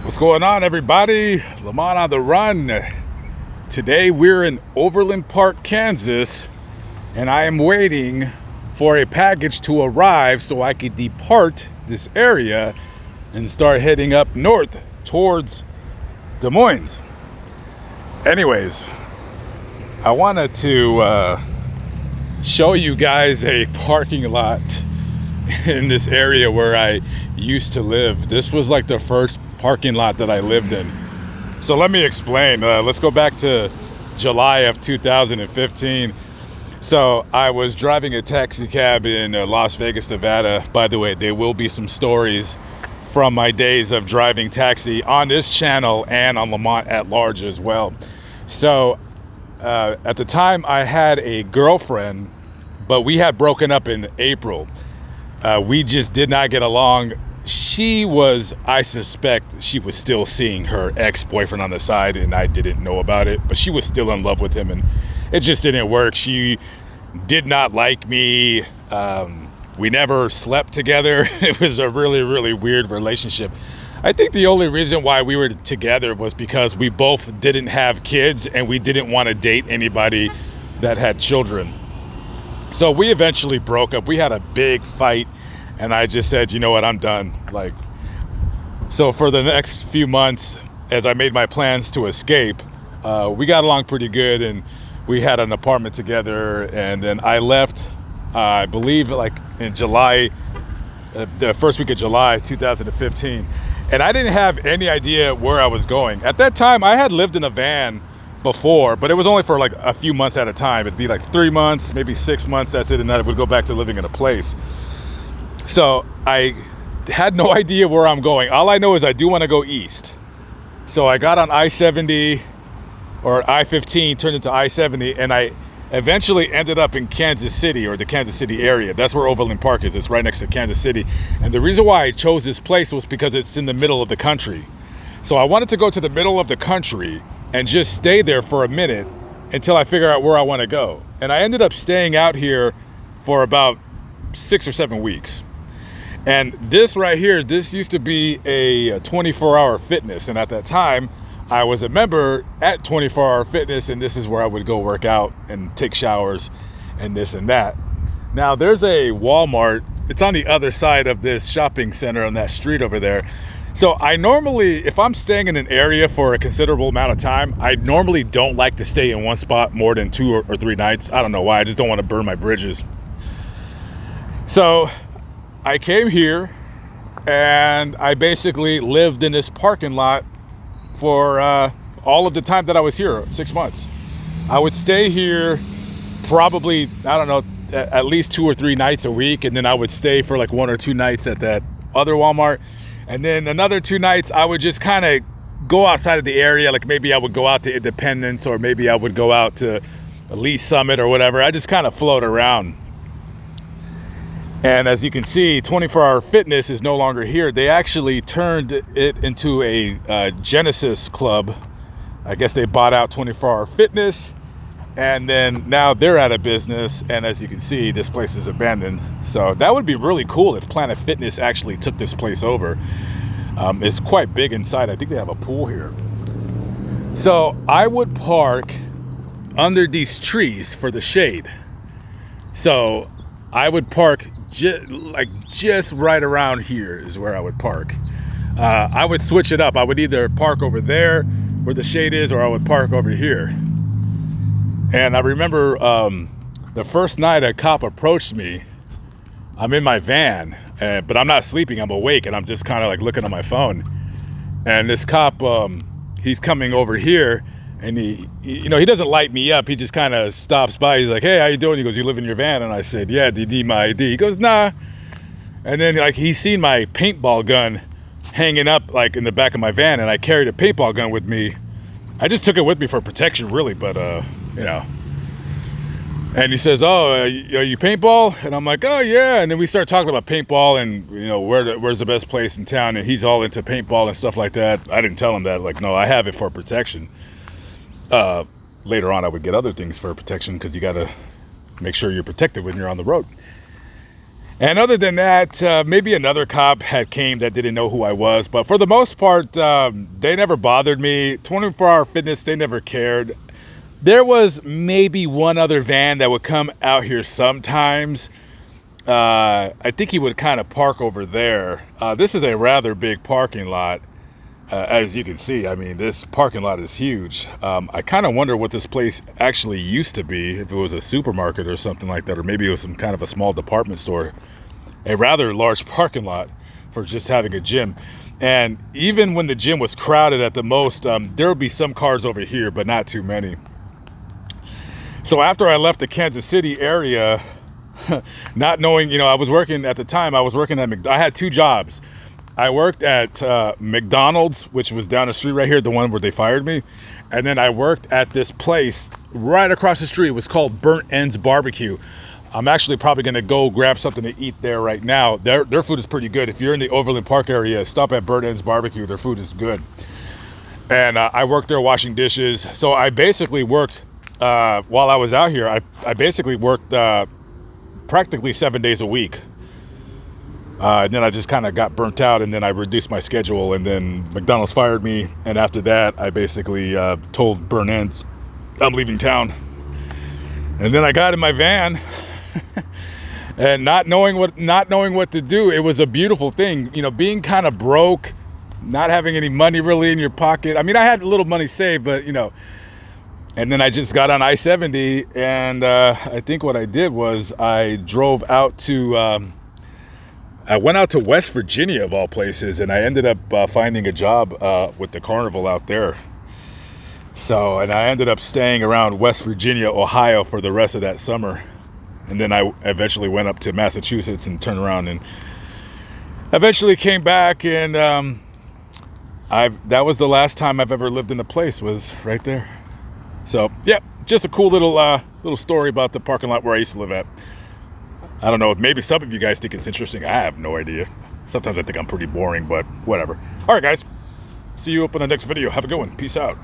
What's going on, everybody? Lamont on the run. Today we're in Overland Park, Kansas, and I am waiting for a package to arrive so I could depart this area and start heading up north towards Des Moines. Anyways, I wanted to show you guys a parking lot in this area where I used to live. This was like the first parking lot that I lived in. So let me explain. Let's go back to July of 2015. So I was driving a taxi cab in Las Vegas, Nevada. By the way, there will be some stories from my days of driving taxi on this channel and on Lamont at large as well. So at the time I had a girlfriend, but we had broken up in April. We just did not get along. I suspect she was still seeing her ex-boyfriend on the side, and I didn't know about it, but she was still in love with him, and it just didn't work. She did not like me. We never slept together. It was a really, really weird relationship. I think the only reason why we were together was because we both didn't have kids, and we didn't want to date anybody that had children. So we eventually broke up. We had a big fight. And I just said, you know what, I'm done. So for the next few months, as I made my plans to escape, we got along pretty good, and we had an apartment together. And then I left, I believe, in July, the first week of July 2015. And I didn't have any idea where I was going. At that time, I had lived in a van before, but it was only for a few months at a time. It'd be 3 months, maybe 6 months, that's it, and then I would go back to living in a place. So I had no idea where I'm going. All I know is I do want to go east. So I got on I-70 or I-15, turned into I-70, and I eventually ended up in Kansas City, or the Kansas City area. That's where Overland Park is. It's right next to Kansas City. And the reason why I chose this place was because it's in the middle of the country. So I wanted to go to the middle of the country and just stay there for a minute until I figure out where I want to go. And I ended up staying out here for about 6 or 7 weeks. And this right here, this used to be a 24-hour fitness. And at that time, I was a member at 24-hour fitness, and this is where I would go work out and take showers and this and that. Now, there's a Walmart. It's on the other side of this shopping center on that street over there. So I normally, if I'm staying in an area for a considerable amount of time, I normally don't like to stay in one spot more than 2 or 3 nights. I don't know why. I just don't want to burn my bridges. So I came here, and I basically lived in this parking lot for all of the time that I was here, 6 months. I would stay here probably, I don't know, at least 2 or 3 nights a week, and then I would stay for 1 or 2 nights at that other Walmart. And then another 2 nights, I would just kind of go outside of the area. Maybe I would go out to Independence, or maybe I would go out to Lee Summit or whatever. I just kind of float around. And as you can see, 24-hour fitness is no longer here. They actually turned it into a Genesis club. I guess they bought out 24-hour fitness, and then now they're out of business. And as you can see, this place is abandoned. So that would be really cool if Planet Fitness actually took this place over. It's quite big inside. I think they have a pool here. So I would park under these trees for the shade. So I would park just right around here is where I would park. I would switch it up. I would either park over there where the shade is, or I would park over here. And I remember the first night a cop approached me. I'm in my van, but I'm not sleeping. I'm awake, and I'm just kind of looking at my phone. And this cop, he's coming over here, and he doesn't light me up. He just kind of stops by. He's like, "Hey, how you doing?" He goes, "You live in your van?" And I said, "Yeah, do you need my ID?" He goes, "Nah." And then he's seen my paintball gun hanging up in the back of my van, and I carried a paintball gun with me. I just took it with me for protection, really, but And he says, "Oh, are you paintball?" And I'm like, "Oh yeah." And then we start talking about paintball and where's the best place in town, and he's all into paintball and stuff like that. I didn't tell him that. No, I have it for protection. Later on, I would get other things for protection, because you got to make sure you're protected when you're on the road. And other than that, maybe another cop had came that didn't know who I was. But for the most part, they never bothered me. 24-hour fitness, they never cared. There was maybe one other van that would come out here sometimes. I think he would kind of park over there. This is a rather big parking lot. As you can see, I mean, this parking lot is huge. I kind of wonder what this place actually used to be, if it was a supermarket or something like that, or maybe it was some kind of a small department store. A rather large parking lot for just having a gym. And even when the gym was crowded at the most, there would be some cars over here, but not too many. So after I left the Kansas City area, not knowing, you know, I was working at the time, I was working at I had two jobs. I worked at McDonald's, which was down the street right here, the one where they fired me. And then I worked at this place right across the street. It was called Burnt Ends Barbecue. I'm actually probably going to go grab something to eat there right now. Their food is pretty good. If you're in the Overland Park area, stop at Burnt Ends Barbecue. Their food is good. And I worked there washing dishes. So I basically worked, while I was out here, I basically worked practically 7 days a week. And then I just kind of got burnt out, and then I reduced my schedule, and then McDonald's fired me. And after that, I basically told Burnt Ends I'm leaving town. And then I got in my van and not knowing what to do. It was a beautiful thing, you know, being kind of broke, not having any money really in your pocket. I mean, I had a little money saved, but you know. And then I just got on I-70, and I think what I did was I drove out to I went out to West Virginia, of all places, and I ended up finding a job with the carnival out there. So, and I ended up staying around West Virginia, Ohio for the rest of that summer. And then I eventually went up to Massachusetts and turned around and eventually came back, and that was the last time I've ever lived in a place, was right there. So, yeah, just a cool little story about the parking lot where I used to live at. I don't know, maybe some of you guys think it's interesting. I have no idea. Sometimes I think I'm pretty boring, but whatever. All right, guys. See you up in the next video. Have a good one. Peace out.